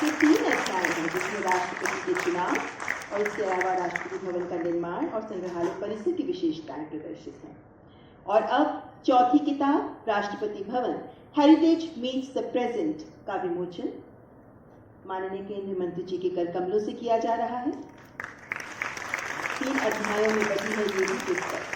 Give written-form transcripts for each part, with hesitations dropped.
के 3 अध्याय हैं, जिसमें राष्ट्रपति के चुनाव और इसके अलावा राष्ट्रपति भवन का निर्माण और संग्रहालय परिसर की विशेषताएं प्रदर्शित हैं। और अब चौथी किताब Rashtrapati Bhavan heritage meets the present का विमोचन माननीय केंद्रीय मंत्री जी के कर कमलों से किया जा रहा है। 3 अध्यायों में बनी है ये भी पुस्तक।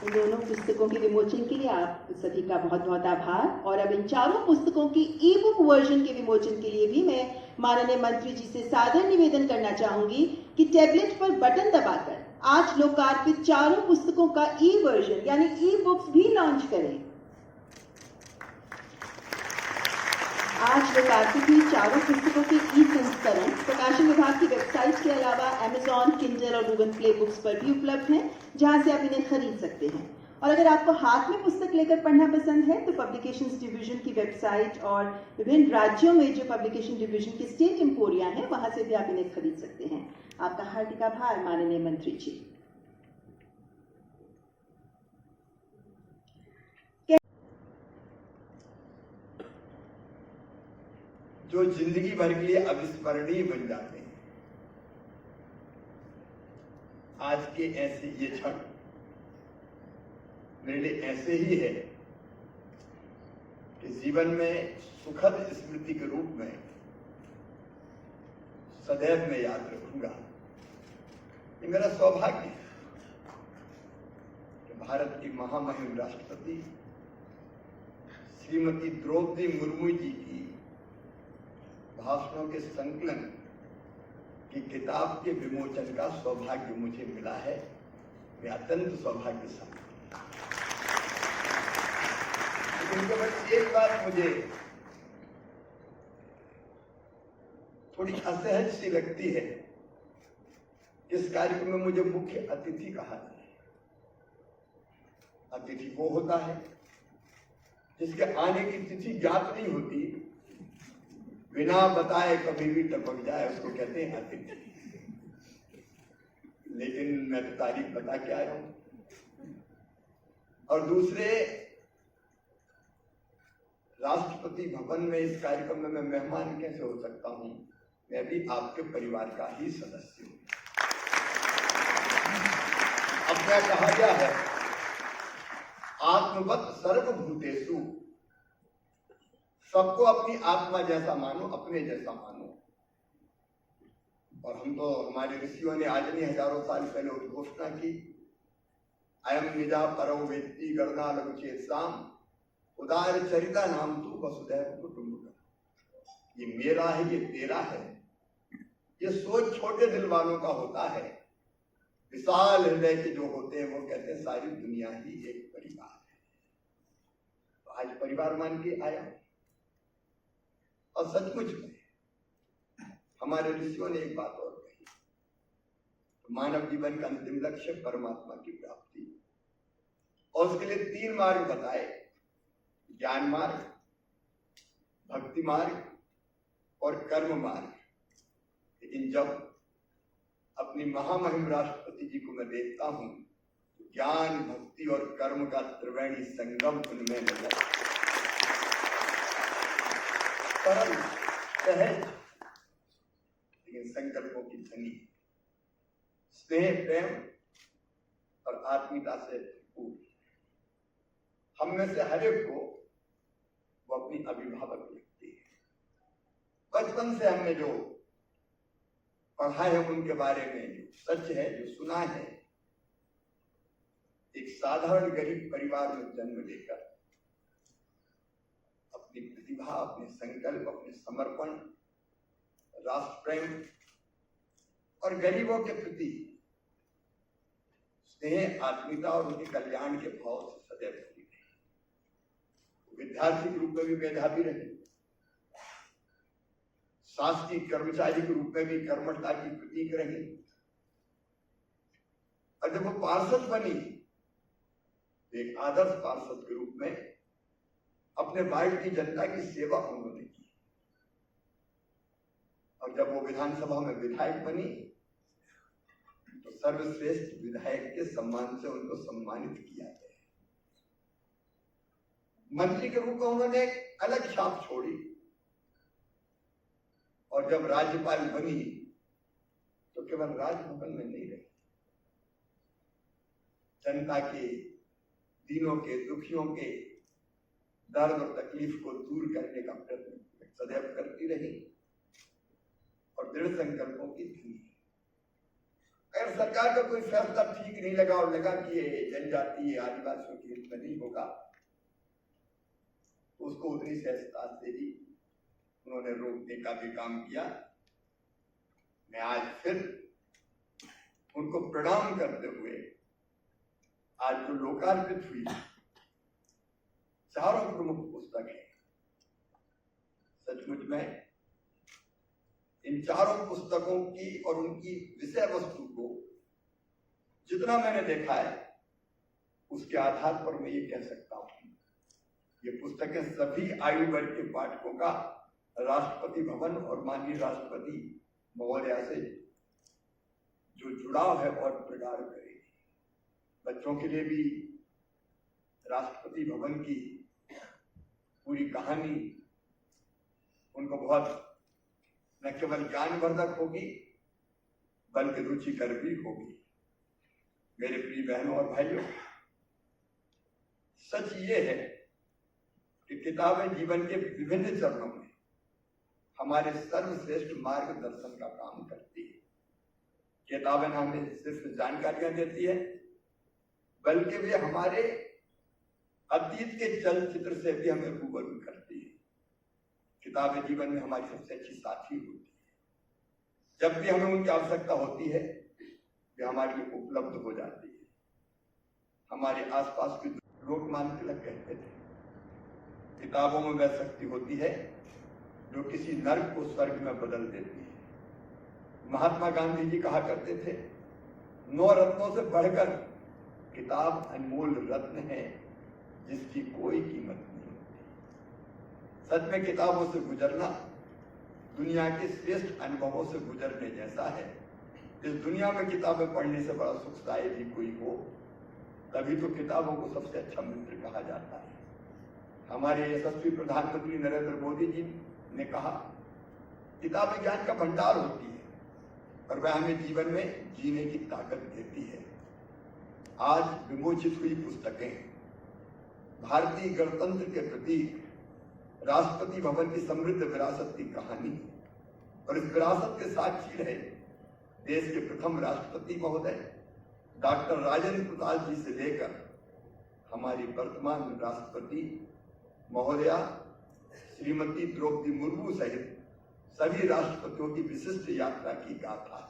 इन दोनों पुस्तकों के विमोचन के लिए आप सभी का बहुत बहुत आभार। और अब इन चारों पुस्तकों की ई बुक वर्जन के विमोचन के लिए भी मैं माननीय मंत्री जी से सादर निवेदन करना चाहूंगी कि टैबलेट पर बटन दबाकर आज लोकार्पित चारों पुस्तकों का ई वर्जन यानी ई बुक्स भी लॉन्च करें। आज लोकार्पित हुई चारों पुस्तकों के ई संस्करण प्रकाशन विभाग की वेबसाइट के अलावा Amazon, Kindle और Google Play बुक्स पर भी उपलब्ध हैं, जहां से आप इन्हें खरीद सकते हैं। और अगर आपको हाथ में पुस्तक लेकर पढ़ना पसंद है तो पब्लिकेशंस डिवीजन की वेबसाइट और विभिन्न राज्यों में जो पब्लिकेशन डिवीजन के स्टेट एम्पोरिया हैं, वहां से भी आप इन्हें खरीद सकते हैं। आपका हार्दिक आभार माननीय मंत्री जी। जो जिंदगी भर के लिए अविस्मरणीय बन जाते हैं, आज के ऐसे ये क्षण मेरे लिए ऐसे ही है कि जीवन में सुखद स्मृति के रूप में सदैव मैं याद रखूंगा। ये मेरा सौभाग्य है कि भारत की महामहिम राष्ट्रपति श्रीमती द्रौपदी मुर्मू जी की भाषणों के संकलन की किताब के विमोचन का सौभाग्य मुझे मिला है। मैं अत्यंत सौभाग्यशाली। लेकिन केवल एक बात मुझे थोड़ी असहज सी लगती है, इस कार्यक्रम में मुझे मुख्य अतिथि कहा जाए। अतिथि वो होता है जिसके आने की तिथि ज्ञात नहीं होती, बिना बताए कभी भी टपक जाए, उसको कहते हैं अतिथि। लेकिन मैं तो तारीफ बता के आया हूं। और दूसरे, राष्ट्रपति भवन में इस कार्यक्रम में मैं मेहमान कैसे हो सकता हूं? मैं भी आपके परिवार का ही सदस्य हूं। अब क्या कहा गया है, आत्मवत सर्वभूतेषु, सबको अपनी आत्मा जैसा मानो, अपने जैसा मानो। और हम तो, हमारे ऋषियों ने आज नहीं हजारों साल पहले उद्घोषणा की, अयम निजा परो वेत्ति गणना लघुचेतसाम उदार चरिता नाम तू वसुधैव कुटुंबकम्। ये मेरा है, ये तेरा है, ये सोच छोटे दिल वालों का होता है। विशाल हृदय के जो होते हैं वो कहते हैं सारी दुनिया ही एक परिवार है। तो आज परिवार मान के आया। और सचमुच में हमारे ऋषियों ने एक बात और कही, तो मानव जीवन का अंतिम लक्ष्य परमात्मा की प्राप्ति, और उसके लिए 3 मार्ग बताए, ज्ञान मार्ग, भक्ति मार्ग और कर्म मार्ग। लेकिन जब अपनी महामहिम राष्ट्रपति जी को मैं देखता हूं तो ज्ञान, भक्ति और कर्म का त्रिवेणी संगम उनमें नजर, सरल, सहज, लेकिन संकल्पों की धनी, स्नेह, प्रेम और आत्मीयता से भरपूर। हम में से हर एक को वो अपनी अभिभावक लगती है। बचपन से हमने जो पढ़ा है उनके बारे में, जो सच है, जो सुना है, एक साधारण गरीब परिवार में जन्म लेकर अपनी प्रतिभा, अपने संकल्प, अपने समर्पण, राष्ट्र प्रेम और गरीबों के प्रति स्नेह, आत्मीयता और उनके कल्याण के भाव से सदैव जुड़ी रही। विद्यार्थी के रूप में भी मेधावी रहे, शासकीय कर्मचारी के रूप में भी कर्मठता की प्रतीक रही, और जब वो पार्षद बनी एक आदर्श पार्षद के रूप में अपने वार्ड की जनता की सेवा उन्होंने की। और जब वो विधानसभा में विधायक बनी तो सर्वश्रेष्ठ विधायक के सम्मान से उनको सम्मानित किया गया। मंत्री के रूप में उन्होंने एक अलग छाप छोड़ी, और जब राज्यपाल बनी तो केवल राजभवन में नहीं रही, जनता के, दीनों के, दुखियों के दर्द और तकलीफ को दूर करने का प्रयत्न सदैव करती रही और दृढ़ संकल्पों की थी। अगर सरकार का कोई फैसला ठीक नहीं लगा और लगा कि ये जनजातीय आदिवासियों के हित में नहीं होगा, तो उसको उतनी सहजता से ही उन्होंने रोकने का भी काम किया। मैं आज फिर उनको प्रणाम करते हुए आज जो लोकार्पित हुई चारों प्रमुख पुस्तक है, सचमुच में इन चारों पुस्तकों की और उनकी विषय वस्तु को जितना मैंने देखा है उसके आधार पर मैं ये कह सकता हूं, ये पुस्तकें सभी आयु वर्ग के पाठकों का राष्ट्रपति भवन और माननीय राष्ट्रपति महोदया से जो जुड़ाव है और प्रगाढ़ करेगी। बच्चों के लिए भी राष्ट्रपति भवन की पूरी कहानी उनको बहुत न केवल ज्ञानवर्धक होगी बल्कि रुचिकर भी होगी। मेरे प्रिय बहनों और भाइयों, सच ये है कि किताबें जीवन के विभिन्न चरणों में हमारे सर्वश्रेष्ठ मार्गदर्शन का काम करती है। किताबें हमें सिर्फ जानकारियां देती है बल्कि वे हमारे अतीत के चलचित्र से भी हमें रूबरू करती है। किताबें जीवन में हमारी सबसे अच्छी साथी होती है। जब भी हमें उनकी आवश्यकता होती है वे हमारे लिए उपलब्ध हो जाती है। हमारे आसपास के लोकमान्य तिलक कहते थे, किताबों में वह शक्ति होती है जो किसी नर्क को स्वर्ग में बदल देती है। महात्मा गांधी जी कहा करते थे, 9 रत्नों से बढ़कर किताब अनमोल रत्न है जिसकी कोई कीमत नहीं होती। सच में किताबों से गुजरना दुनिया के श्रेष्ठ अनुभवों से गुजरने जैसा है। इस दुनिया में किताबें पढ़ने से बड़ा सुखदायक भी कोई हो, तभी तो किताबों को सबसे अच्छा मित्र कहा जाता है। हमारे यशस्वी प्रधानमंत्री नरेंद्र मोदी जी ने कहा, किताबें ज्ञान का भंडार होती है और वह हमें जीवन में जीने की ताकत देती है। आज विमोचित हुई पुस्तकें भारतीय गणतंत्र के प्रतीक, राष्ट्रपति भवन की समृद्ध विरासत की कहानी और इस विरासत के साक्षी रहे देश के प्रथम राष्ट्रपति महोदय डॉक्टर राजेंद्र प्रसाद जी से लेकर हमारी वर्तमान राष्ट्रपति महोदया श्रीमती द्रौपदी मुर्मू सहित सभी राष्ट्रपतियों की विशिष्ट यात्रा की गाथा।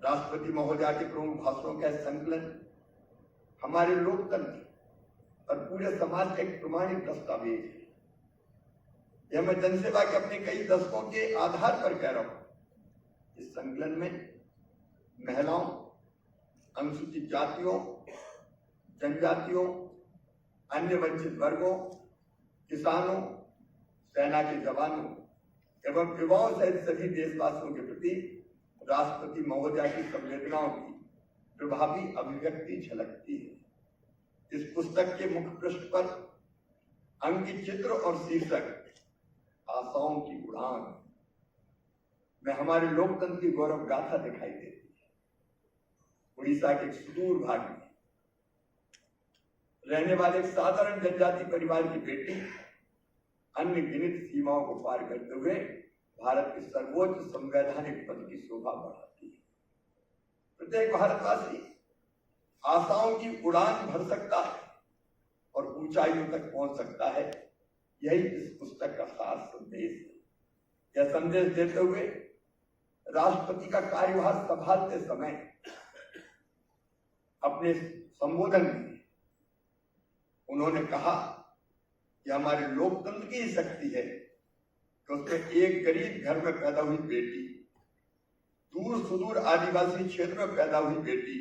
राष्ट्रपति महोदया के प्रमुख भाषणों का संकलन हमारे लोकतंत्र और पूरे समाज का एक प्रमाणिक दस्तावेज है। यह मैं जनसेवा के अपने कई दशकों के आधार पर कह रहा हूं। इस संकलन में महिलाओं, अनुसूचित जातियों, जनजातियों, अन्य वंचित वर्गों, किसानों, सेना के जवानों एवं युवाओं सहित सभी देशवासियों के प्रति राष्ट्रपति महोदया की संवेदनाओं की प्रभावी अभिव्यक्ति झलकती है। इस पुस्तक के मुख्य पृष्ठ पर अंकित चित्र और शीर्षक आशाओं की उड़ान में हमारे लोकतंत्र की गौरव गाथा दिखाई देती है। उड़ीसा के एक सुदूर भाग में रहने वाले एक साधारण जनजाति परिवार की बेटी अन्य गिनित सीमाओं को पार करते हुए भारत के सर्वोच्च संवैधानिक पद की शोभा बढ़ाती है। प्रत्येक भारतवासी आशाओं की उड़ान भर सकता है और ऊंचाइयों तक पहुंच सकता है। यही इस पुस्तक का सार संदेश है। यह संदेश देते हुए राष्ट्रपति का कार्यभार संभालते समय अपने संबोधन में उन्होंने कहा कि हमारे लोकतंत्र की ही शक्ति है कि उसमें एक गरीब घर में पैदा हुई बेटी, दूर सुदूर आदिवासी क्षेत्र में पैदा हुई बेटी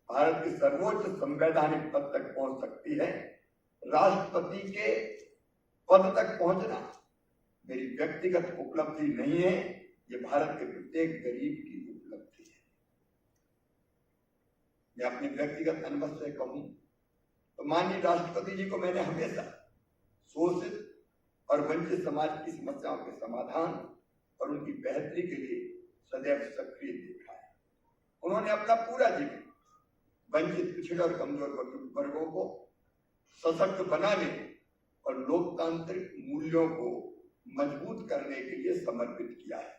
भारत के सर्वोच्च संवैधानिक पद तक पहुंच सकती है। राष्ट्रपति के पद तक पहुंचना मेरी व्यक्तिगत उपलब्धि नहीं है, ये भारत के प्रत्येक गरीब की उपलब्धि है। मैं अपने व्यक्तिगत अनुभव से कहूं तो माननीय राष्ट्रपति जी को मैंने हमेशा शोषित और वंचित समाज की समस्याओं के समाधान और उनकी बेहतरी के लिए सदैव सक्रिय देखा है। उन्होंने अपना पूरा जीवन वंचित, पिछड़े और कमजोर वर्गों को सशक्त बनाने और लोकतांत्रिक मूल्यों को मजबूत करने के लिए समर्पित किया है।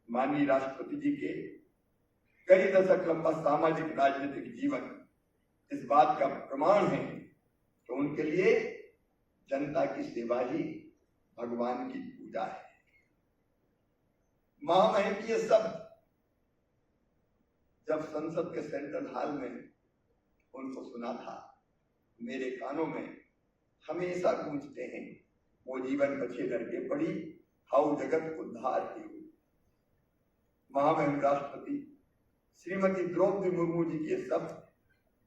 माननीय राष्ट्रपति जी के कई दशक लंबा सामाजिक राजनीतिक जीवन इस बात का प्रमाण है कि उनके लिए जनता की सेवा ही भगवान की पूजा है। महामहिम की ये शब्द जब संसद के सेंट्रल हॉल में उनको सुना था, मेरे कानों में हमेशा गूंजते हैं, वो जीवन बचे लड़के पड़ी, हाउ जगत उद्धार की हुई। महामहिम राष्ट्रपति श्रीमती द्रौपदी मुर्मू जी के शब्द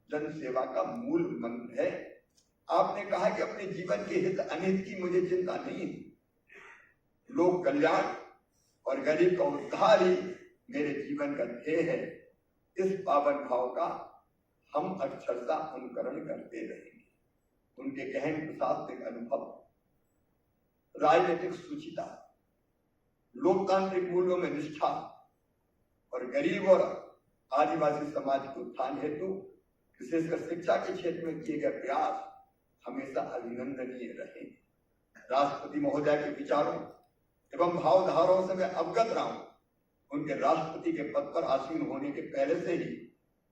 जन सेवा का मूल मंत्र है। आपने कहा कि अपने जीवन के हित अनित की मुझे चिंता नहीं, लोक कल्याण और गरीब का उद्धार ही मेरे जीवन का ध्येय है। इस पावन भाव का हम अक्षरशः अनुकरण करते रहेंगे। उनके गहन प्रशासनिक अनुभव, राजनीतिक सुचिता, लोकतांत्रिक मूल्यों में निष्ठा और गरीब और आदिवासी समाज के उत्थान हेतु विशेषकर शिक्षा के क्षेत्र में किए गए प्रयास हमेशा अभिनंदनीय रहे। राष्ट्रपति महोदय के विचारों एवं भावधाराओं से मैं अवगत रहा हूं। उनके राष्ट्रपति के पद पर आसीन होने के पहले से ही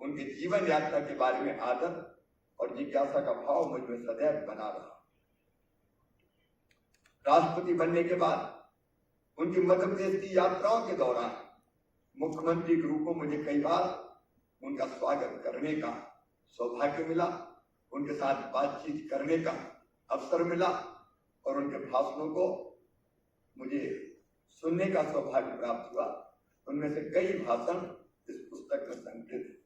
उनके जीवन यात्रा के बारे में आदर और जिज्ञासा का भाव मुझ में सदैव बना रहा। राष्ट्रपति बनने के बाद उनकी मध्य प्रदेश की यात्राओं के दौरान मुख्यमंत्री के रूप में मुझे कई बार उनका स्वागत करने का सौभाग्य मिला, उनके साथ बातचीत करने का अवसर मिला और उनके भाषणों को मुझे सुनने का सौभाग्य प्राप्त हुआ। उनमें से कई भाषण इस पुस्तक में संकलित है।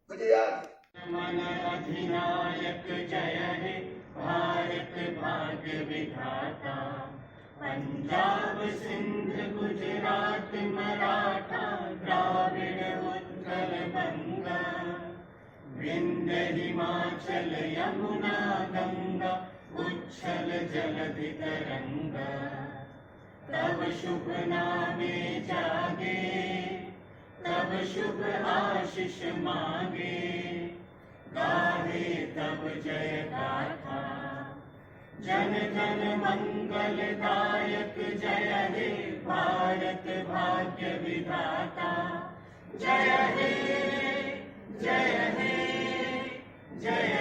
मुझे याद मन अधिनायक जय हे भारत भाग्य विधाता, पंजाब सिंध गुजरात मराठा द्राविड़ उत्कल बंगा, विंध्य हिमाचल यमुना गंगा उच्छल जलधि तरंगा, तब शुभ नामे जागे तब शुभ आशीष मांगे, गाहे तब जय गाथा, जन जन मंगल दायक जय हे भारत भाग्य विधाता, जय हे जय हे जय